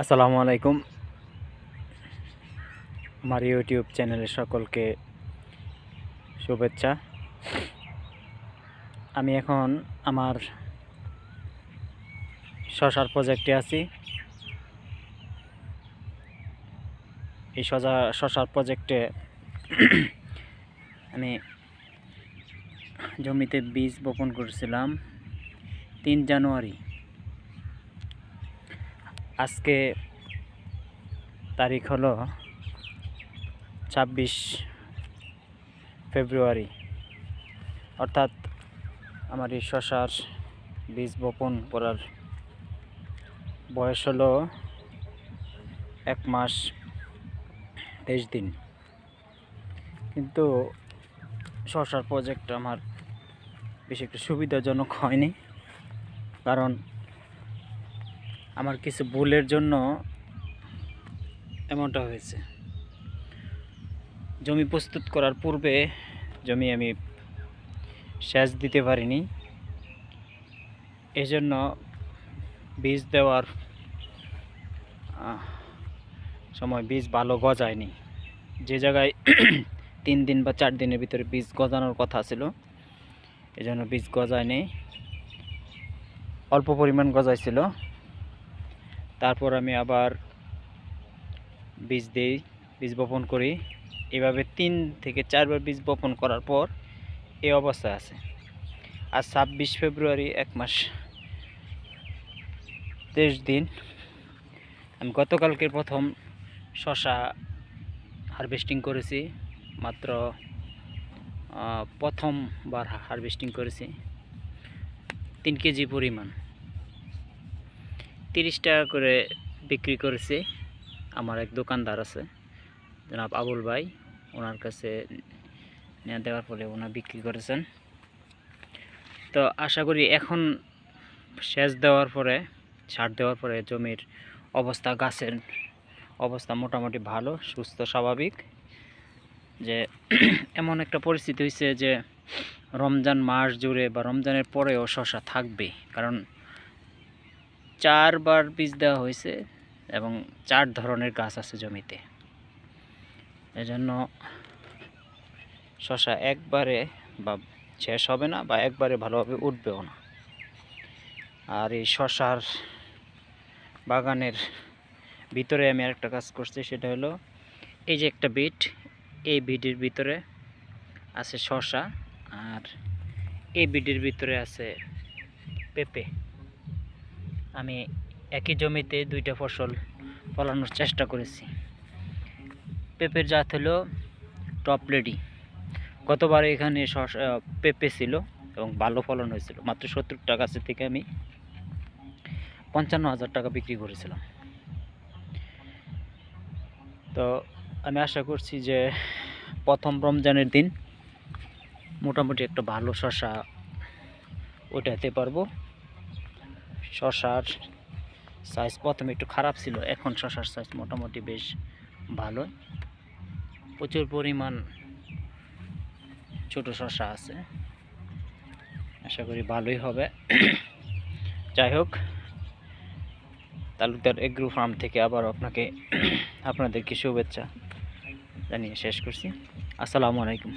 আসসালামু আলাইকুম। আমার ইউটিউব চ্যানেলে সকলকে শুভেচ্ছা। আমি এখন আমার শশার প্রজেক্টে আছি। এই শশার প্রজেক্টে আমি জমিতে বীজ বপন করেছিলাম 3 জানুয়ারি। আজকে তারিখ হলো 26 ফেব্রুয়ারি, অর্থাৎ আমার এই শশার বীজ বপন করার বয়স হলো 1 মাস 23 দিন। কিন্তু শশার প্রজেক্ট আমার বেশি একটু সুবিধাজনক হয়নি, কারণ আমার কিছু ভুলের জন্য এমনটা হয়েছে। জমি প্রস্তুত করার পূর্বে জমি আমি সেচ দিতে পারিনি, এজন্য বীজ দেওয়ার সময় বীজ ভালো গজায়নি। যে জায়গায় 3 দিন বা 4 দিনের ভিতরে বীজ গজানোর কথা ছিল, এজন্য বীজ গজায়নি, অল্প পরিমাণ গজাইছিল। তারপর আমি আবার বীজ বপন করি। এভাবে 3 থেকে 4 বার বীজ বপন করার পর এই অবস্থায় আছে। আজ 26 ফেব্রুয়ারি, 1 মাস 23 দিন। আমি গতকালকে প্রথম শশা হারভেস্টিং করেছি, মাত্র প্রথমবার হারভেস্টিং করেছি 3 কেজি পরিমাণ। 30 টাকা করে বিক্রি করেছি। আমার এক দোকানদার আছে, জনাব আবুল ভাই, ওনার কাছে নিয়ে দেওয়ার ফলে ওনার বিক্রি করেছেন। তো আশা করি এখন সেচ দেওয়ার পরে, সার দেওয়ার পরে জমির অবস্থা, গাছের অবস্থা মোটামুটি ভালো, সুস্থ, স্বাভাবিক। যে এমন একটা পরিস্থিতি হয়েছে যে রমজান মাস জুড়ে বা রমজানের পরেও শশা থাকবে, কারণ 4 বার বীজ দেওয়া হয়েছে এবং 4 ধরনের গাছ আছে জমিতে। এজন্য শশা একবারে বা শেষ হবে না, বা একবারে ভালোভাবে উঠবেও না। আর এই শশার বাগানের ভিতরে আমি আরেকটা কাজ করছি, সেটা হলো এই যে একটা বিট, এই বিটের ভিতরে আছে শশা, আর এই বিটের ভিতরে আছে পেঁপে। আমি একই জমিতে 2টা ফসল ফলানোর চেষ্টা করেছি। পেঁপের জাত হলো টপ লেডি। গতবার এখানে পেঁপে ছিল এবং ভালো ফলন হয়েছিল। মাত্র 70 টাকা থেকে আমি 55,000 টাকা বিক্রি করেছিলাম। তো আমি আশা করছি যে প্রথম রমজানের দিন মোটামুটি একটা ভালো শশা ওঠাতে পারবো। শশার সাইজ প্রথমে একটু খারাপ ছিল, এখন শশার সাইজ মোটামুটি বেশ ভালো। প্রচুর পরিমাণ ছোট শশা আছে, আশা করি ভালোই হবে। যাই হোক, তালুকদার এগ্রো ফার্ম থেকে আবার আপনাদেরকে শুভেচ্ছা জানিয়ে শেষ করছি। আসসালামু আলাইকুম।